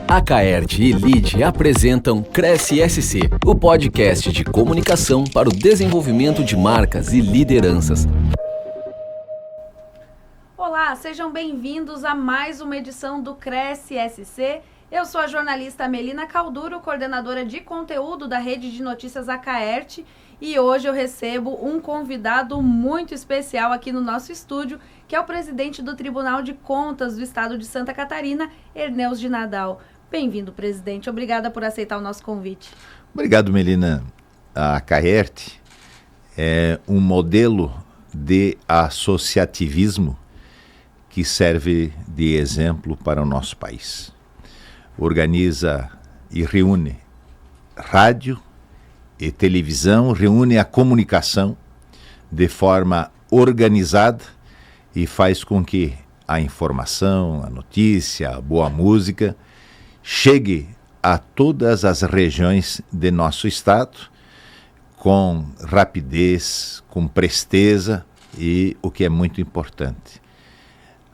A Caerte e Lide apresentam Cresce SC, o podcast de comunicação para o desenvolvimento de marcas e lideranças. Olá, sejam bem-vindos a mais uma edição do Cresce SC. Eu sou a jornalista Melina Calduro, coordenadora de conteúdo da rede de notícias A Caerte, e hoje eu recebo um convidado muito especial aqui no nosso estúdio, que é o presidente do Tribunal de Contas do Estado de Santa Catarina, Erneus de Nadal. Bem-vindo, presidente. Obrigada por aceitar o nosso convite. Obrigado, Melina. A Caerte é um modelo de associativismo que serve de exemplo para o nosso país. Organiza e reúne rádio e televisão, reúne a comunicação de forma organizada e faz com que a informação, a notícia, a boa música chegue a todas as regiões de nosso estado com rapidez, com presteza e, o que é muito importante,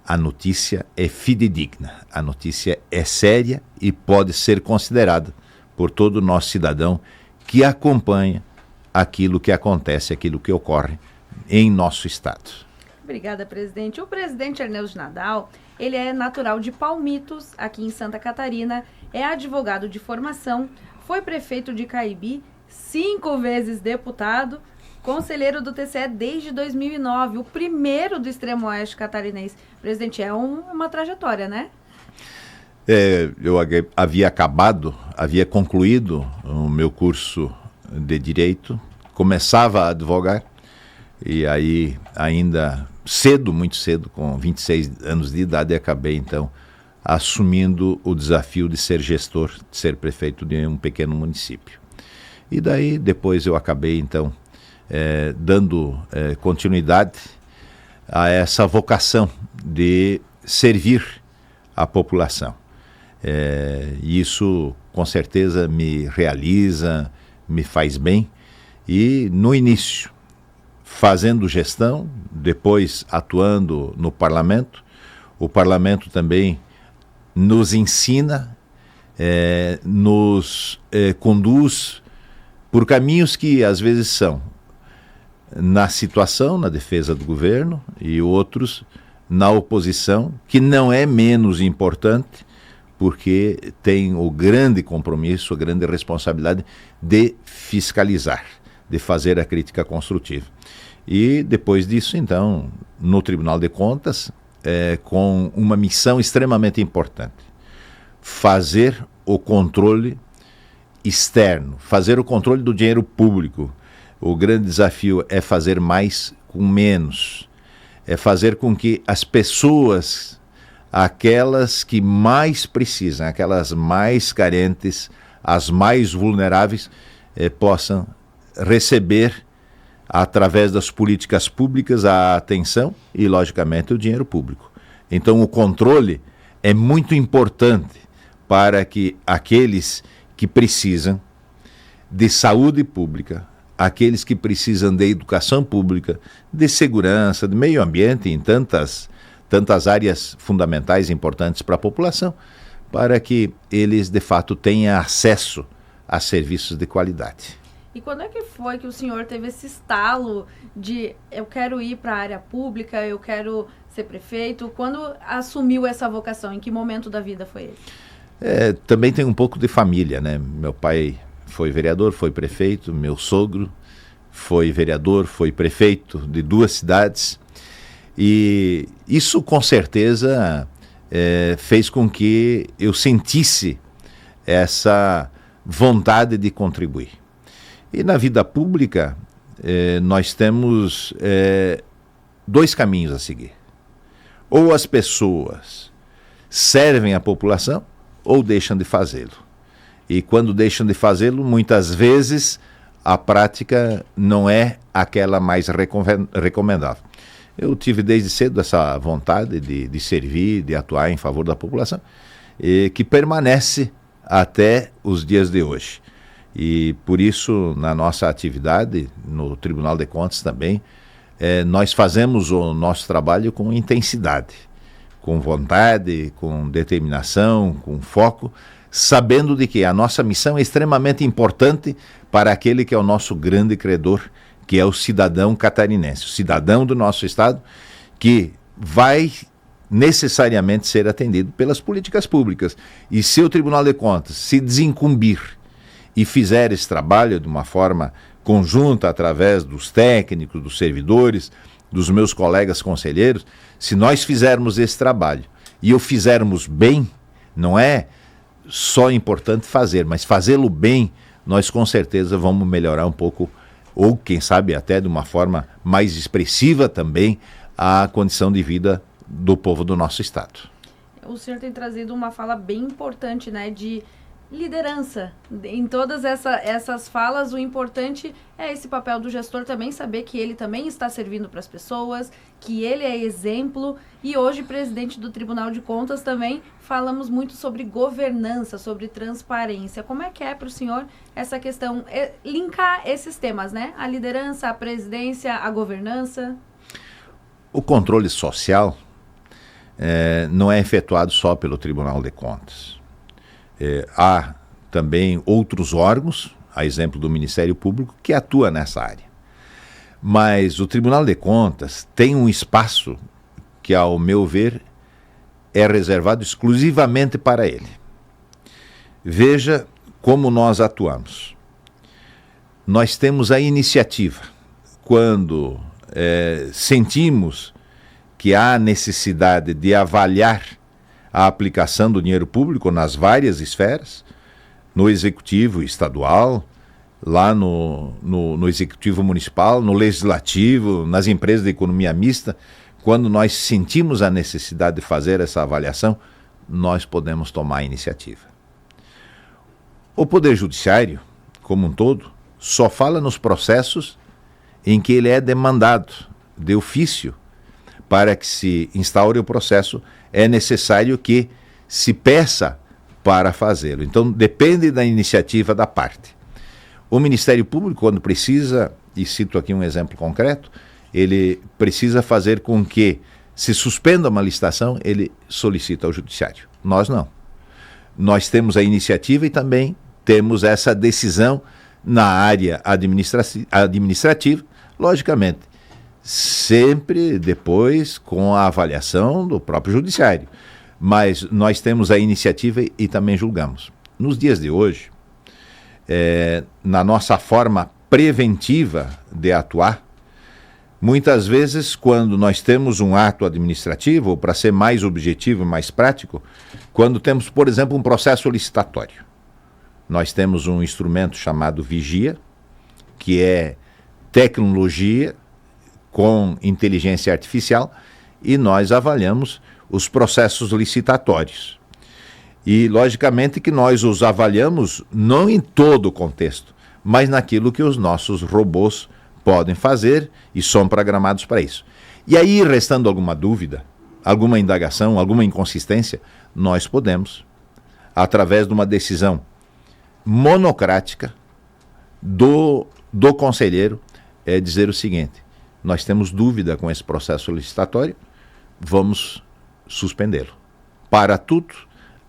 a notícia é fidedigna, a notícia é séria e pode ser considerada por todo nosso cidadão que acompanha aquilo que acontece, aquilo que ocorre em nosso estado. Obrigada, presidente. O presidente Erneus de Nadal, ele é natural de Palmitos, aqui em Santa Catarina, é advogado de formação, foi prefeito de Caibi, 5 vezes deputado, conselheiro do TCE desde 2009, o primeiro do extremo oeste catarinense. Presidente, é uma trajetória, né? Eu havia concluído o meu curso de Direito, começava a advogar, e aí ainda cedo, muito cedo, com 26 anos de idade, acabei então assumindo o desafio de ser gestor, de ser prefeito de um pequeno município. E daí depois eu acabei então dando continuidade a essa vocação de servir a população. Isso com certeza me realiza, me faz bem, e no início fazendo gestão, depois atuando no parlamento. O parlamento também nos ensina, nos conduz por caminhos que às vezes são na situação, na defesa do governo, e outros na oposição, que não é menos importante, porque tem o grande compromisso, a grande responsabilidade de fiscalizar, de fazer a crítica construtiva. E depois disso, então, no Tribunal de Contas, com uma missão extremamente importante: fazer o controle externo, fazer o controle do dinheiro público. O grande desafio é fazer mais com menos, é fazer com que as pessoas, aquelas que mais precisam, aquelas mais carentes, as mais vulneráveis, possam receber, através das políticas públicas, a atenção e, logicamente, o dinheiro público. Então, o controle é muito importante para que aqueles que precisam de saúde pública, aqueles que precisam de educação pública, de segurança, de meio ambiente, em tantas áreas fundamentais importantes para a população, para que eles, de fato, tenham acesso a serviços de qualidade. E quando é que foi que o senhor teve esse estalo de eu quero ir para a área pública, eu quero ser prefeito? Quando assumiu essa vocação? Em que momento da vida foi ele? Também tem um pouco de família, né? Meu pai foi vereador, foi prefeito, meu sogro foi vereador, foi prefeito de 2 cidades, e isso com certeza fez com que eu sentisse essa vontade de contribuir. E na vida pública, nós temos 2 caminhos a seguir. Ou as pessoas servem a população, ou deixam de fazê-lo. E quando deixam de fazê-lo, muitas vezes a prática não é aquela mais recomendável. Eu tive desde cedo essa vontade de servir, de atuar em favor da população, que permanece até os dias de hoje. E por isso, na nossa atividade, no Tribunal de Contas também, nós fazemos o nosso trabalho com intensidade, com vontade, com determinação, com foco, sabendo de que a nossa missão é extremamente importante para aquele que é o nosso grande credor, que é o cidadão catarinense, o cidadão do nosso estado, que vai necessariamente ser atendido pelas políticas públicas. E se o Tribunal de Contas se desincumbir e fizer esse trabalho de uma forma conjunta, através dos técnicos, dos servidores, dos meus colegas conselheiros, se nós fizermos esse trabalho e o fizermos bem, não é só importante fazer, mas fazê-lo bem, nós com certeza vamos melhorar um pouco, ou quem sabe até de uma forma mais expressiva também, a condição de vida do povo do nosso estado. O senhor tem trazido uma fala bem importante, né, de liderança. Em todas essas falas, o importante é esse papel do gestor também, saber que ele também está servindo para as pessoas, que ele é exemplo. E hoje, presidente do Tribunal de Contas, também falamos muito sobre governança, sobre transparência. Como é que é para o senhor essa questão, linkar esses temas, né? A liderança, a presidência, a governança? O controle social não é efetuado só pelo Tribunal de Contas. Há também outros órgãos, a exemplo do Ministério Público, que atua nessa área. Mas o Tribunal de Contas tem um espaço que, ao meu ver, é reservado exclusivamente para ele. Veja como nós atuamos. Nós temos a iniciativa. Quando sentimos que há necessidade de avaliar a aplicação do dinheiro público nas várias esferas, no executivo estadual, lá no executivo municipal, no legislativo, nas empresas de economia mista, quando nós sentimos a necessidade de fazer essa avaliação, nós podemos tomar a iniciativa. O Poder Judiciário, como um todo, só fala nos processos em que ele é demandado de ofício. Para que se instaure o processo, é necessário que se peça para fazê-lo. Então, depende da iniciativa da parte. O Ministério Público, quando precisa, e cito aqui um exemplo concreto, ele precisa fazer com que se suspenda uma licitação, ele solicita ao Judiciário. Nós não. Nós temos a iniciativa e também temos essa decisão na área administrativa, logicamente, sempre depois com a avaliação do próprio Judiciário. Mas nós temos a iniciativa e também julgamos. Nos dias de hoje, na nossa forma preventiva de atuar, muitas vezes quando nós temos um ato administrativo, ou para ser mais objetivo e mais prático, quando temos, por exemplo, um processo licitatório, nós temos um instrumento chamado Vigia, que é tecnologia com inteligência artificial, e nós avaliamos os processos licitatórios. E, logicamente, que nós os avaliamos não em todo o contexto, mas naquilo que os nossos robôs podem fazer e são programados para isso. E aí, restando alguma dúvida, alguma indagação, alguma inconsistência, nós podemos, através de uma decisão monocrática do conselheiro, dizer o seguinte: nós temos dúvida com esse processo licitatório, vamos suspendê-lo. Para tudo,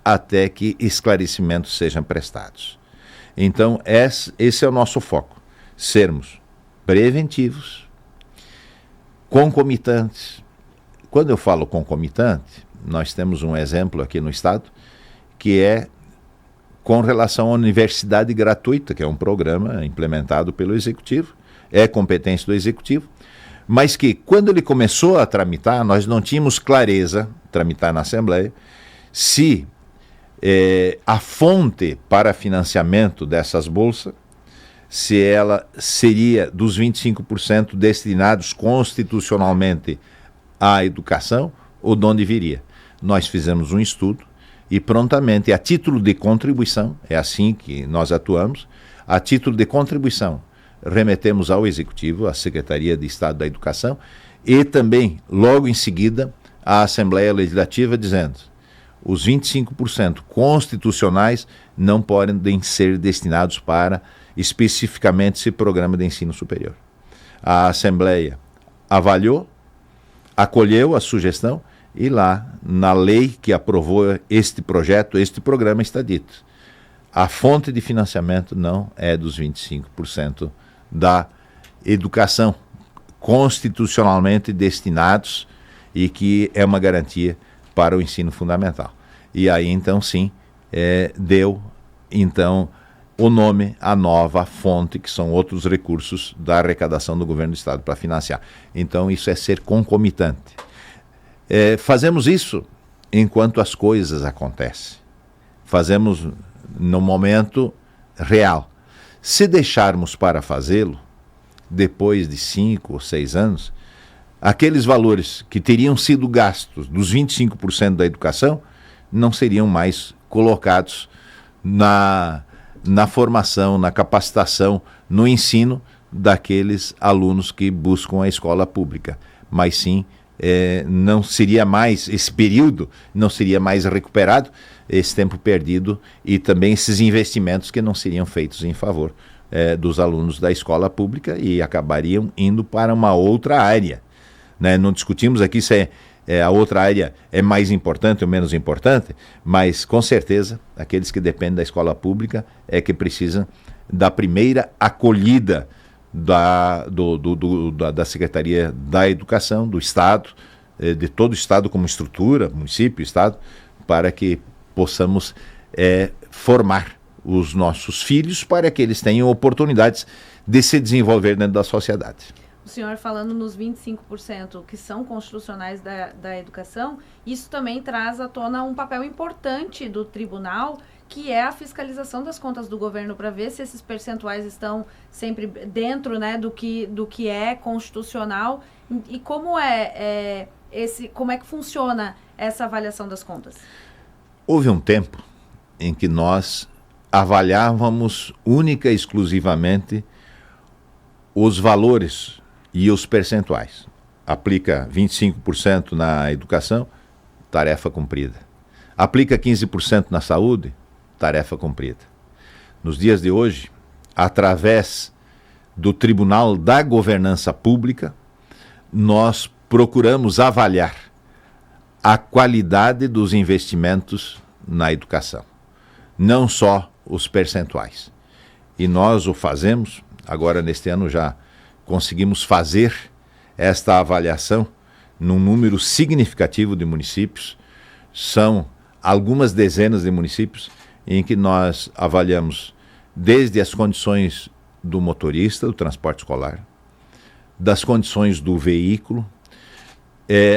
até que esclarecimentos sejam prestados. Então, esse é o nosso foco. Sermos preventivos, concomitantes. Quando eu falo concomitante, nós temos um exemplo aqui no estado, que é com relação à universidade gratuita, que é um programa implementado pelo Executivo, é competência do Executivo, mas que, quando ele começou a tramitar, nós não tínhamos clareza, tramitar na Assembleia, se a fonte para financiamento dessas bolsas, se ela seria dos 25% destinados constitucionalmente à educação, ou de onde viria. Nós fizemos um estudo e prontamente, a título de contribuição, é assim que nós atuamos, a título de contribuição, remetemos ao Executivo, à Secretaria de Estado da Educação, e também, logo em seguida, à Assembleia Legislativa, dizendo: os 25% constitucionais não podem ser destinados para especificamente esse programa de ensino superior. A Assembleia avaliou, acolheu a sugestão E lá, na lei que aprovou este projeto, este programa, está dito: a fonte de financiamento não é dos 25% da educação constitucionalmente destinados e que é uma garantia para o ensino fundamental. E aí, então, sim, deu, então, o nome à nova fonte, que são outros recursos da arrecadação do governo do estado para financiar. Então, isso é ser concomitante. Fazemos isso enquanto as coisas acontecem. Fazemos no momento real. Se deixarmos para fazê-lo, depois de 5 ou 6 anos, aqueles valores que teriam sido gastos dos 25% da educação não seriam mais colocados na formação, na capacitação, no ensino daqueles alunos que buscam a escola pública. Mas sim, não seria mais, esse período não seria mais recuperado, esse tempo perdido e também esses investimentos que não seriam feitos em favor dos alunos da escola pública e acabariam indo para uma outra área. Né? Não discutimos aqui se a outra área é mais importante ou menos importante, mas com certeza aqueles que dependem da escola pública é que precisam da primeira acolhida da Secretaria da Educação, do Estado, de todo o Estado como estrutura, município, Estado, para que possamos formar os nossos filhos para que eles tenham oportunidades de se desenvolver dentro da sociedade. O senhor falando nos 25% que são constitucionais da educação, isso também traz à tona um papel importante do tribunal, que é a fiscalização das contas do governo, para ver se esses percentuais estão sempre dentro, né, do que é constitucional. E como como é que funciona essa avaliação das contas? Houve um tempo em que nós avaliávamos única e exclusivamente os valores e os percentuais. Aplica 25% na educação, tarefa cumprida. Aplica 15% na saúde, tarefa cumprida. Nos dias de hoje, através do Tribunal da Governança Pública, nós procuramos avaliar a qualidade dos investimentos na educação, não só os percentuais. E nós o fazemos, agora neste ano já conseguimos fazer esta avaliação num número significativo de municípios. São algumas dezenas de municípios em que nós avaliamos desde as condições do motorista, do transporte escolar, das condições do veículo,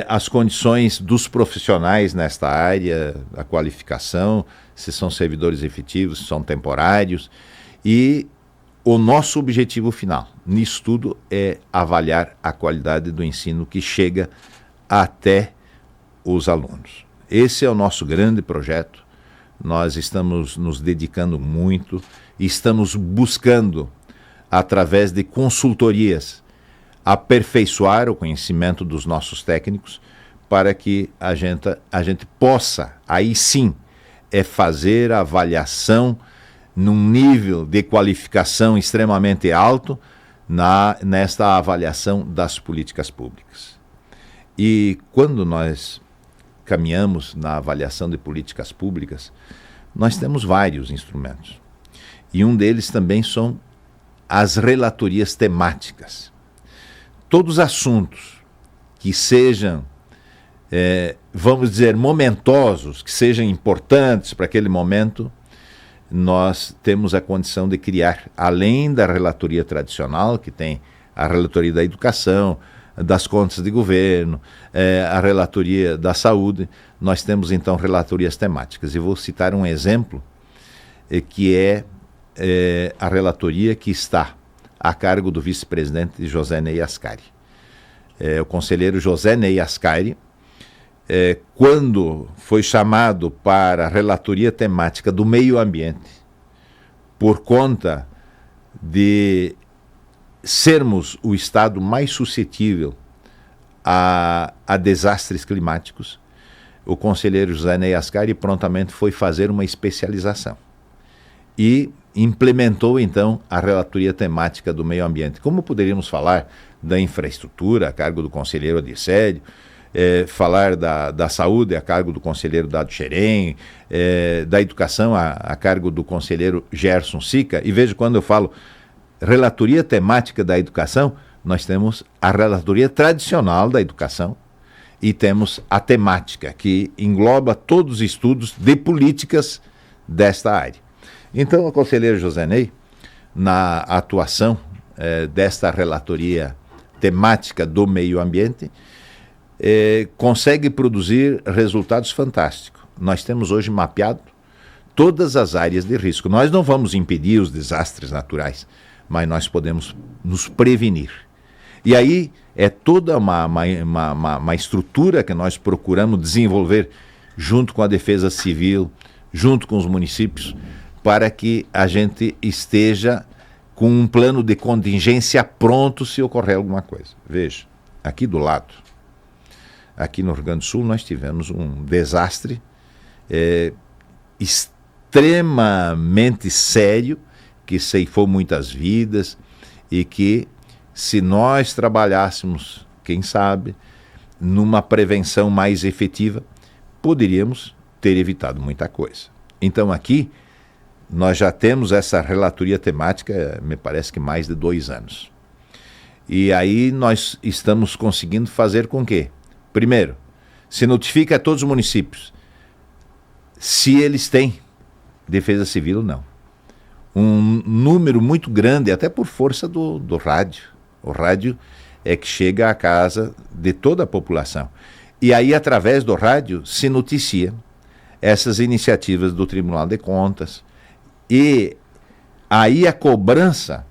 as condições dos profissionais nesta área, a qualificação, se são servidores efetivos, se são temporários, e o nosso objetivo final nisso tudo é avaliar a qualidade do ensino que chega até os alunos. Esse é o nosso grande projeto. Nós estamos nos dedicando muito, estamos buscando, através de consultorias, aperfeiçoar o conhecimento dos nossos técnicos para que a gente possa, aí sim, fazer a avaliação num nível de qualificação extremamente alto nesta avaliação das políticas públicas. E quando nós caminhamos na avaliação de políticas públicas, nós temos vários instrumentos. E um deles também são as relatorias temáticas. Todos os assuntos que sejam, vamos dizer, momentosos, que sejam importantes para aquele momento, nós temos a condição de criar, além da relatoria tradicional, que tem a relatoria da educação, das contas de governo, a relatoria da saúde, nós temos então relatorias temáticas. E vou citar um exemplo, que é a relatoria que está a cargo do vice-presidente José Ney Ascari. O conselheiro José Ney Ascari, quando foi chamado para a relatoria temática do meio ambiente, por conta de sermos o estado mais suscetível a desastres climáticos, o conselheiro José Ney Ascari prontamente foi fazer uma especialização e implementou então a relatoria temática do meio ambiente. Como poderíamos falar da infraestrutura, a cargo do conselheiro Adicério, falar da saúde a cargo do conselheiro Dado Xerém, da educação a cargo do conselheiro Gerson Sica. E veja, quando eu falo relatoria temática da educação, nós temos a relatoria tradicional da educação e temos a temática, que engloba todos os estudos de políticas desta área. Então, o conselheiro José Ney, na atuação desta relatoria temática do meio ambiente, consegue produzir resultados fantásticos. Nós temos hoje mapeado todas as áreas de risco. Nós não vamos impedir os desastres naturais, mas nós podemos nos prevenir. E aí é toda uma estrutura que nós procuramos desenvolver junto com a Defesa Civil, junto com os municípios, para que a gente esteja com um plano de contingência pronto se ocorrer alguma coisa. Veja, aqui do lado, aqui no Rio Grande do Sul, nós tivemos um desastre extremamente sério, que ceifou muitas vidas e que, se nós trabalhássemos, quem sabe, numa prevenção mais efetiva, poderíamos ter evitado muita coisa. Então aqui, nós já temos essa relatoria temática, me parece que mais de 2 anos. E aí nós estamos conseguindo fazer com que, primeiro, se notifique a todos os municípios se eles têm defesa civil ou não. Um número muito grande, até por força do rádio. O rádio é que chega à casa de toda a população. E aí, através do rádio, se noticia essas iniciativas do Tribunal de Contas. E aí a cobrança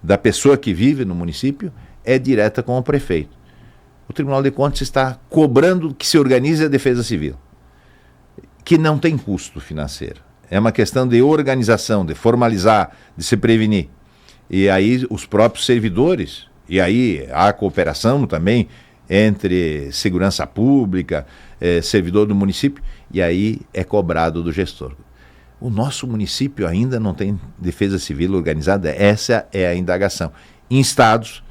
da pessoa que vive no município é direta com o prefeito. O Tribunal de Contas está cobrando que se organize a Defesa Civil, que não tem custo financeiro. É uma questão de organização, de formalizar, de se prevenir. E aí os próprios servidores, e aí há cooperação também entre segurança pública, servidor do município, e aí é cobrado do gestor. O nosso município ainda não tem defesa civil organizada, essa é a indagação. Instados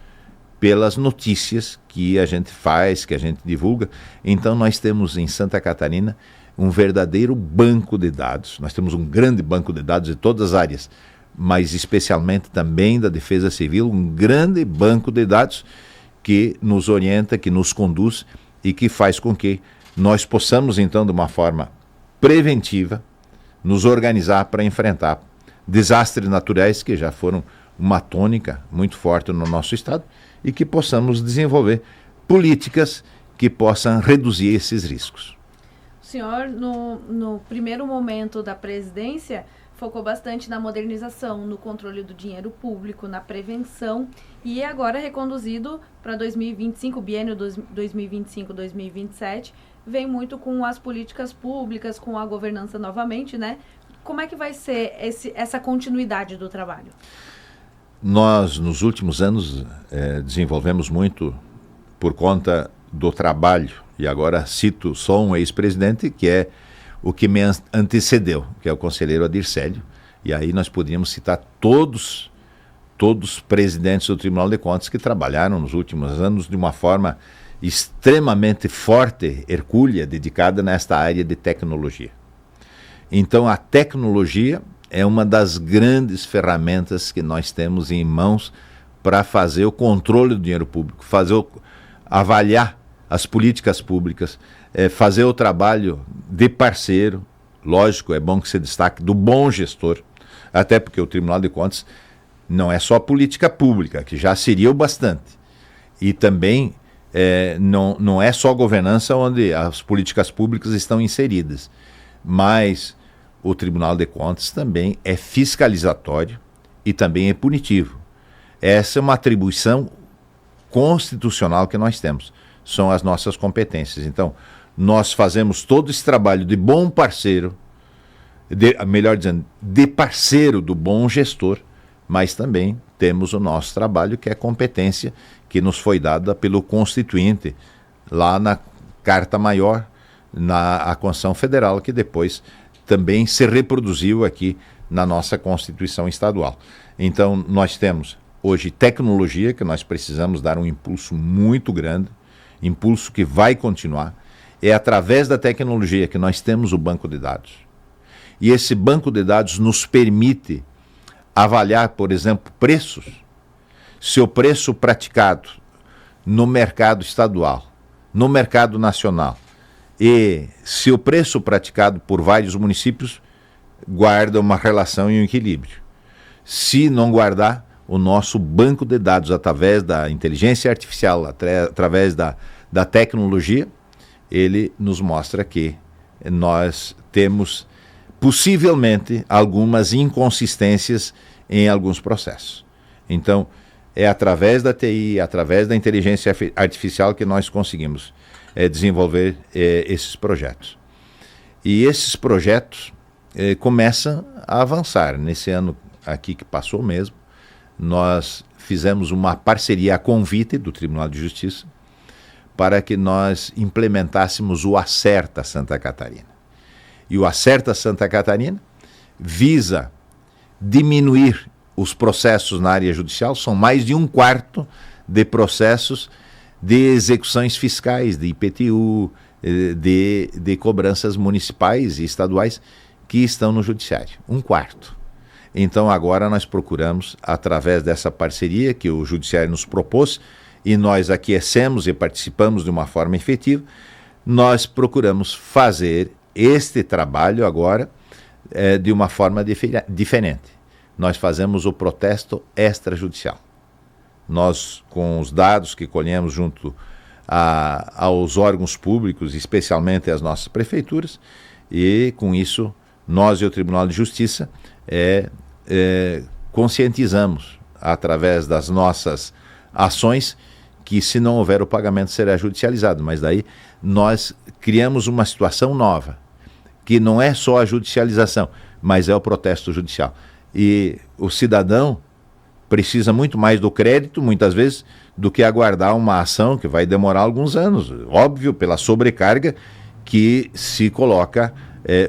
pelas notícias que a gente faz, que a gente divulga. Então nós temos em Santa Catarina um verdadeiro banco de dados. Nós temos um grande banco de dados de todas as áreas, mas especialmente também da Defesa Civil, um grande banco de dados que nos orienta, que nos conduz e que faz com que nós possamos, então, de uma forma preventiva, nos organizar para enfrentar desastres naturais que já foram uma tônica muito forte no nosso estado e que possamos desenvolver políticas que possam reduzir esses riscos. O senhor, no primeiro momento da presidência, focou bastante na modernização, no controle do dinheiro público, na prevenção, e agora reconduzido para 2025, biênio 2025-2027, vem muito com as políticas públicas, com a governança novamente, né? Como é que vai ser essa continuidade do trabalho? Nós, nos últimos anos, desenvolvemos muito por conta do trabalho, e agora cito só um ex-presidente, que é o que me antecedeu, que é o conselheiro Adircélio, e aí nós poderíamos citar todos os presidentes do Tribunal de Contas que trabalharam nos últimos anos de uma forma extremamente forte, hercúlea, dedicada nesta área de tecnologia. Então a tecnologia é uma das grandes ferramentas que nós temos em mãos para fazer o controle do dinheiro público, avaliar as políticas públicas, fazer o trabalho de parceiro. Lógico, é bom que se destaque do bom gestor, até porque o Tribunal de Contas não é só política pública, que já seria o bastante, e também não é só governança onde as políticas públicas estão inseridas, mas o Tribunal de Contas também é fiscalizatório e também é punitivo. Essa é uma atribuição constitucional que nós temos, são as nossas competências. Então, nós fazemos todo esse trabalho de bom parceiro, melhor dizendo, de parceiro do bom gestor, mas também temos o nosso trabalho, que é a competência que nos foi dada pelo Constituinte, lá na Carta Maior, na Constituição Federal, que depois também se reproduziu aqui na nossa Constituição Estadual. Então, nós temos hoje tecnologia, que nós precisamos dar um impulso muito grande, impulso que vai continuar. É através da tecnologia que nós temos o banco de dados. E esse banco de dados nos permite avaliar, por exemplo, preços. Se o preço praticado no mercado estadual, no mercado nacional, e se o preço praticado por vários municípios guarda uma relação e um equilíbrio. Se não guardar, o nosso banco de dados, através da inteligência artificial, através da tecnologia, ele nos mostra que nós temos possivelmente algumas inconsistências em alguns processos. Então, é através da TI, através da inteligência artificial que nós conseguimos desenvolver esses projetos. E esses projetos começam a avançar. Nesse ano aqui que passou mesmo, nós fizemos uma parceria a convite do Tribunal de Justiça para que nós implementássemos o Acerta Santa Catarina. E o Acerta Santa Catarina visa diminuir os processos na área judicial. São mais de 1/4 de processos de execuções fiscais, de IPTU, de cobranças municipais e estaduais que estão no judiciário. 1/4. Então agora nós procuramos, através dessa parceria que o judiciário nos propôs, e nós aquecemos e participamos de uma forma efetiva, nós procuramos fazer este trabalho agora de uma forma diferente. Nós fazemos o protesto extrajudicial. Nós, com os dados que colhemos junto aos órgãos públicos, especialmente as nossas prefeituras, e com isso nós e o Tribunal de Justiça conscientizamos, através das nossas ações, que se não houver o pagamento será judicializado. Mas daí nós criamos uma situação nova, que não é só a judicialização, mas é o protesto judicial. E o cidadão precisa muito mais do crédito, muitas vezes, do que aguardar uma ação que vai demorar alguns anos. Óbvio, pela sobrecarga que se coloca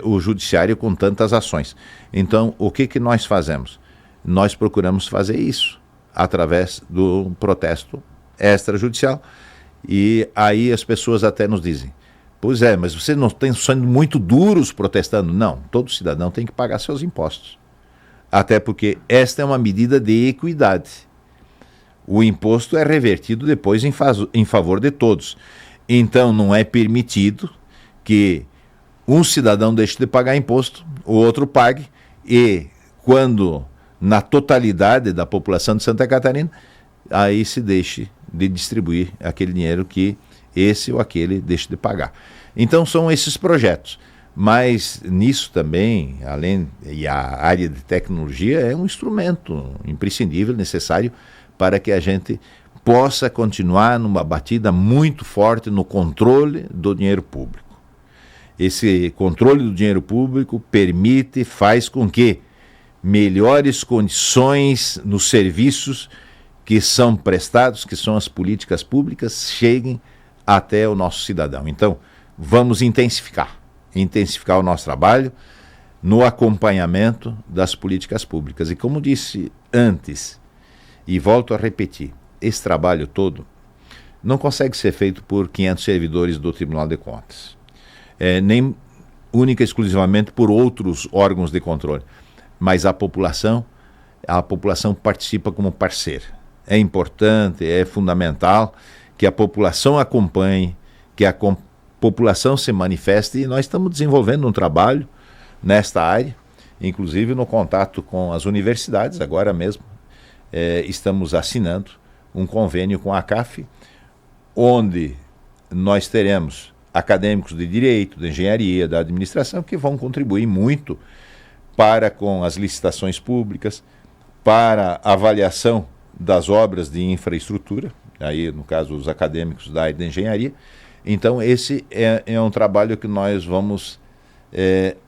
o judiciário com tantas ações. Então, o que nós fazemos? Nós procuramos fazer isso através do protesto extrajudicial. E aí as pessoas até nos dizem: pois é, mas vocês não estão sendo muito duros protestando? Não, todo cidadão tem que pagar seus impostos. Até porque esta é uma medida de equidade. O imposto é revertido depois em favor de todos. Então não é permitido que um cidadão deixe de pagar imposto, o outro pague, e quando na totalidade da população de Santa Catarina, aí se deixe de distribuir aquele dinheiro que esse ou aquele deixe de pagar. Então são esses projetos. Mas nisso também, e a área de tecnologia é um instrumento imprescindível, necessário, para que a gente possa continuar numa batida muito forte no controle do dinheiro público. Esse controle do dinheiro público faz com que melhores condições nos serviços que são prestados, que são as políticas públicas, cheguem até o nosso cidadão. Então, vamos intensificar o nosso trabalho no acompanhamento das políticas públicas. E como disse antes, e volto a repetir, esse trabalho todo não consegue ser feito por 500 servidores do Tribunal de Contas, nem única e exclusivamente por outros órgãos de controle, mas a população participa como parceira. É importante, é fundamental que a população acompanhe, que a população se manifeste, e nós estamos desenvolvendo um trabalho nesta área, inclusive no contato com as universidades. Agora mesmo estamos assinando um convênio com a CAF, onde nós teremos acadêmicos de direito, de engenharia, da administração, que vão contribuir muito para com as licitações públicas, para a avaliação das obras de infraestrutura, aí no caso os acadêmicos da área de engenharia. Então esse é um trabalho que nós vamos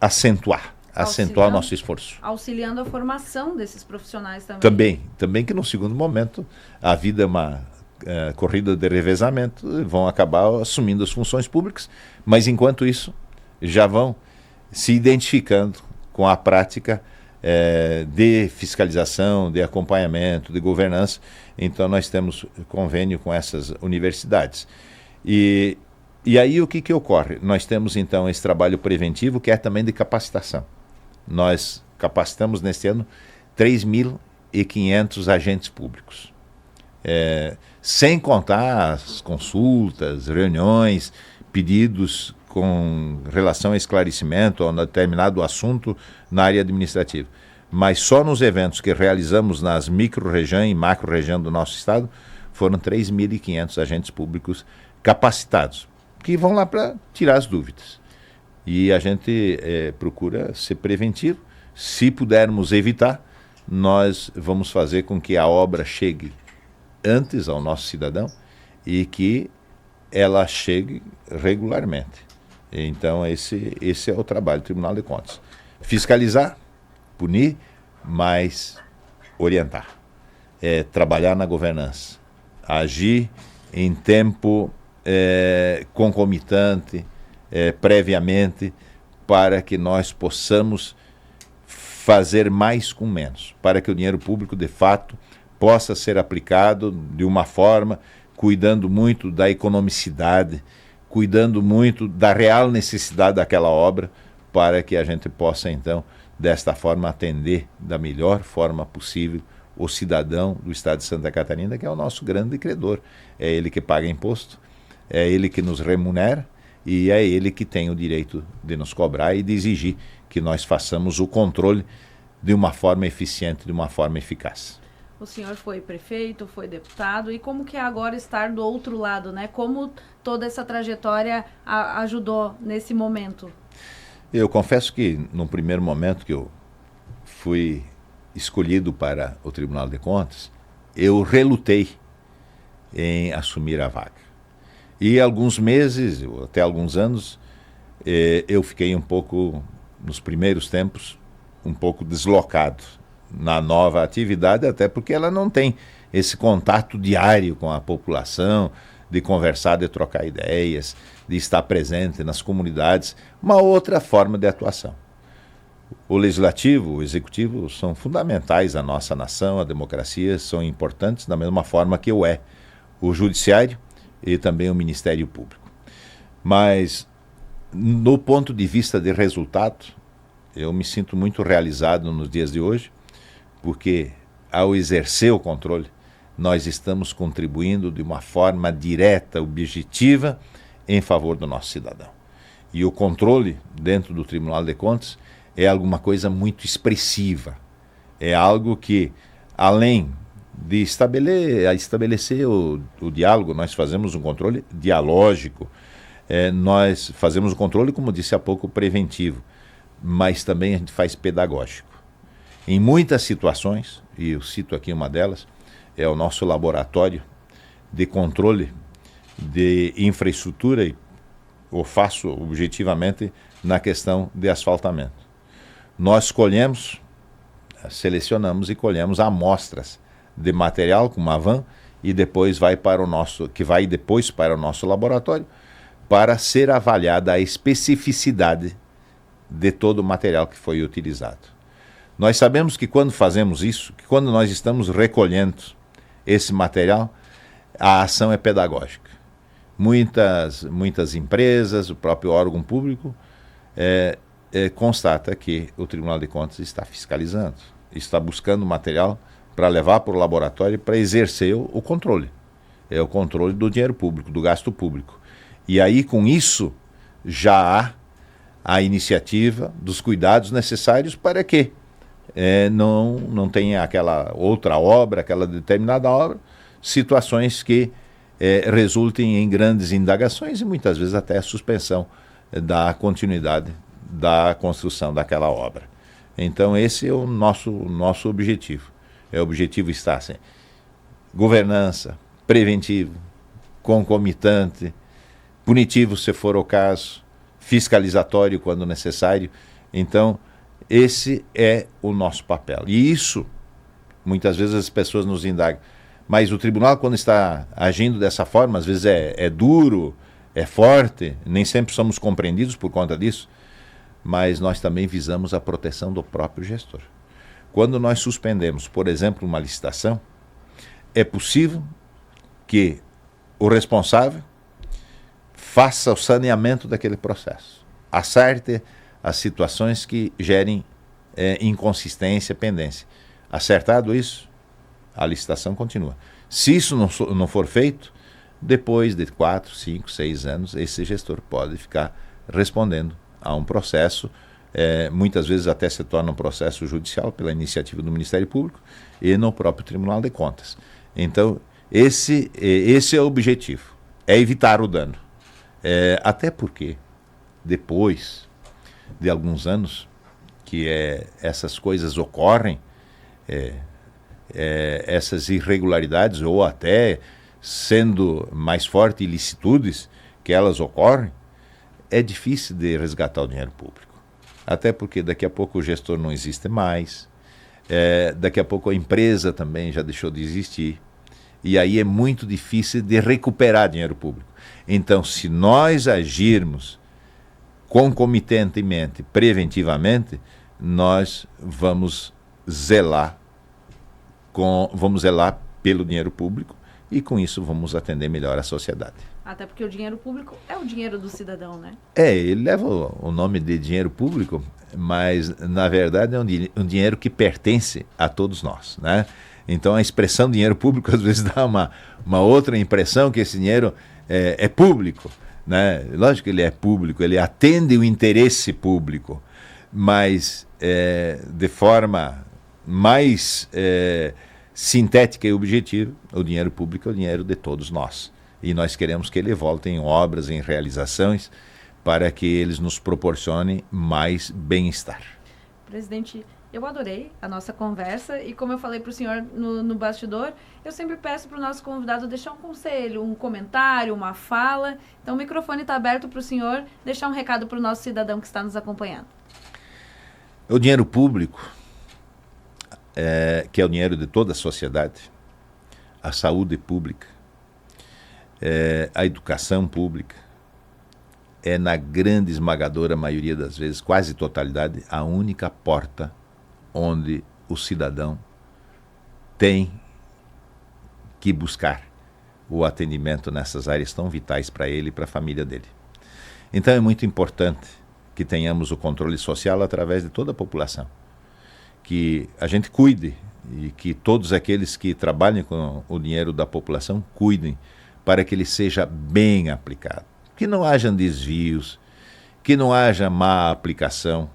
acentuar o nosso esforço. Auxiliando a formação desses profissionais também. Também que no segundo momento a vida é uma corrida de revezamento, vão acabar assumindo as funções públicas, mas enquanto isso já vão se identificando com a prática de fiscalização, de acompanhamento, de governança. Então nós temos convênio com essas universidades. E aí o que ocorre? Nós temos então esse trabalho preventivo, que é também de capacitação. Nós capacitamos neste ano 3.500 agentes públicos. Sem contar as consultas, reuniões, pedidos com relação a esclarecimento ou a determinado assunto na área administrativa. Mas só nos eventos que realizamos nas micro-região e macro-região do nosso estado, foram 3.500 agentes públicos capacitados, que vão lá para tirar as dúvidas. E a gente procura ser preventivo. Se pudermos evitar, nós vamos fazer com que a obra chegue antes ao nosso cidadão e que ela chegue regularmente. Então esse é o trabalho do Tribunal de Contas. Fiscalizar, punir, mas orientar. Trabalhar na governança. Agir em tempo concomitante, previamente, para que nós possamos fazer mais com menos, para que o dinheiro público, de fato, possa ser aplicado de uma forma, cuidando muito da economicidade, cuidando muito da real necessidade daquela obra, para que a gente possa, então, desta forma, atender da melhor forma possível o cidadão do estado de Santa Catarina, que é o nosso grande credor. É ele que paga imposto, é ele que nos remunera e é ele que tem o direito de nos cobrar e de exigir que nós façamos o controle de uma forma eficiente, de uma forma eficaz. O senhor foi prefeito, foi deputado, e como que é agora estar do outro lado, né? Como toda essa trajetória ajudou nesse momento? Eu confesso que no primeiro momento que eu fui escolhido para o Tribunal de Contas, eu relutei em assumir a vaga. E alguns meses, até alguns anos, eu fiquei um pouco, nos primeiros tempos, um pouco deslocado na nova atividade, até porque ela não tem esse contato diário com a população, de conversar, de trocar ideias, de estar presente nas comunidades, uma outra forma de atuação. O legislativo, o executivo são fundamentais à nossa nação, à democracia, são importantes da mesma forma que o judiciário e também o Ministério Público. Mas, no ponto de vista de resultado, eu me sinto muito realizado nos dias de hoje, porque ao exercer o controle, nós estamos contribuindo de uma forma direta, objetiva, em favor do nosso cidadão. E o controle dentro do Tribunal de Contas é alguma coisa muito expressiva. É algo que, além de estabelecer o diálogo, nós fazemos um controle dialógico, nós fazemos um controle, como disse há pouco, preventivo, mas também a gente faz pedagógico. Em muitas situações, e eu cito aqui uma delas, é o nosso laboratório de controle de infraestrutura, e eu faço objetivamente na questão de asfaltamento. Nós selecionamos e colhemos amostras de material com uma van e depois vai para o nosso laboratório para ser avaliada a especificidade de todo o material que foi utilizado. Nós sabemos que quando fazemos isso, que quando nós estamos recolhendo esse material, a ação é pedagógica. Muitas empresas, o próprio órgão público, constata que o Tribunal de Contas está fiscalizando, está buscando material para levar para o laboratório para exercer o controle. É o controle do dinheiro público, do gasto público. E aí, com isso, já há a iniciativa dos cuidados necessários para que não tenha aquela outra obra, aquela determinada obra, situações que resultem em grandes indagações e muitas vezes até a suspensão da continuidade da construção daquela obra. Então esse é o nosso objetivo. O objetivo está assim, governança, preventivo, concomitante, punitivo se for o caso, fiscalizatório quando necessário. Então esse é o nosso papel. E isso, muitas vezes as pessoas nos indagam, mas o tribunal, quando está agindo dessa forma, às vezes é duro, é forte, nem sempre somos compreendidos por conta disso, mas nós também visamos a proteção do próprio gestor. Quando nós suspendemos, por exemplo, uma licitação, é possível que o responsável faça o saneamento daquele processo. Acerte as situações que gerem inconsistência, pendência. Acertado isso, a licitação continua. Se isso não for feito, depois de 4, 5, 6 anos, esse gestor pode ficar respondendo a um processo, muitas vezes até se torna um processo judicial pela iniciativa do Ministério Público e no próprio Tribunal de Contas. Então, esse é o objetivo, é evitar o dano. Até porque, depois de alguns anos que essas coisas ocorrem, essas irregularidades, ou até sendo mais forte ilicitudes que elas ocorrem, é difícil de resgatar o dinheiro público. Até porque daqui a pouco o gestor não existe mais, daqui a pouco a empresa também já deixou de existir, e aí é muito difícil de recuperar dinheiro público. Então, se nós agirmos concomitantemente, preventivamente, nós vamos zelar pelo dinheiro público e com isso vamos atender melhor a sociedade. Até porque o dinheiro público é o dinheiro do cidadão, né? Ele leva o nome de dinheiro público, mas na verdade é um dinheiro que pertence a todos nós, né? Então a expressão dinheiro público às vezes dá uma outra impressão que esse dinheiro é público, né? Lógico que ele é público, ele atende o interesse público, mas de forma mais sintética e objetiva, o dinheiro público é o dinheiro de todos nós. E nós queremos que ele volte em obras, em realizações, para que eles nos proporcionem mais bem-estar. Presidente, eu adorei a nossa conversa e como eu falei para o senhor no bastidor, eu sempre peço para o nosso convidado deixar um conselho, um comentário, uma fala. Então o microfone está aberto para o senhor deixar um recado para o nosso cidadão que está nos acompanhando. O dinheiro público, que é o dinheiro de toda a sociedade, a saúde pública, a educação pública, na grande esmagadora maioria das vezes, quase totalidade, a única porta onde o cidadão tem que buscar o atendimento nessas áreas tão vitais para ele e para a família dele. Então é muito importante que tenhamos o controle social através de toda a população, que a gente cuide e que todos aqueles que trabalham com o dinheiro da população cuidem para que ele seja bem aplicado, que não haja desvios, que não haja má aplicação,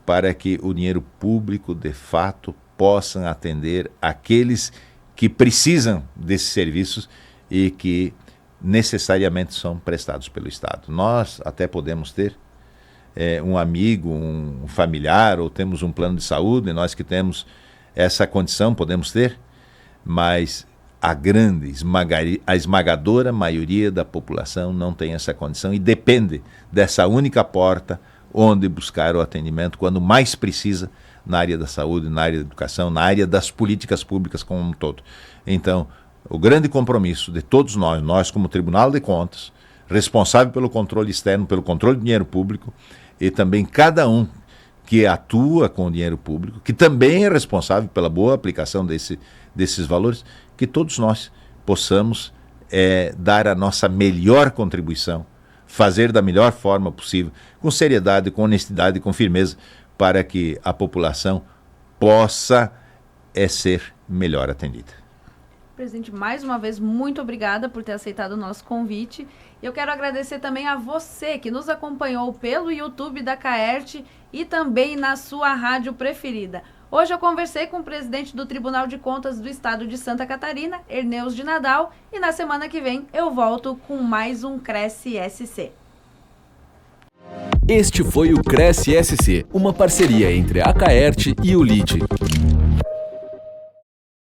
para que o dinheiro público, de fato, possa atender aqueles que precisam desses serviços e que necessariamente são prestados pelo Estado. Nós até podemos ter um amigo, um familiar, ou temos um plano de saúde, nós que temos essa condição podemos ter, mas a esmagadora maioria da população não tem essa condição e depende dessa única porta onde buscar o atendimento quando mais precisa na área da saúde, na área da educação, na área das políticas públicas como um todo. Então, o grande compromisso de todos nós como Tribunal de Contas, responsável pelo controle externo, pelo controle do dinheiro público, e também cada um que atua com o dinheiro público, que também é responsável pela boa aplicação desses valores, que todos nós possamos dar a nossa melhor contribuição, fazer da melhor forma possível, com seriedade, com honestidade e com firmeza, para que a população possa ser melhor atendida. Presidente, mais uma vez, muito obrigada por ter aceitado o nosso convite. Eu quero agradecer também a você que nos acompanhou pelo YouTube da CAERT e também na sua rádio preferida. Hoje eu conversei com o presidente do Tribunal de Contas do Estado de Santa Catarina, Erneus de Nadal, e na semana que vem eu volto com mais um Cresce SC. Este foi o Cresce SC, uma parceria entre a CAERT e o LIDE.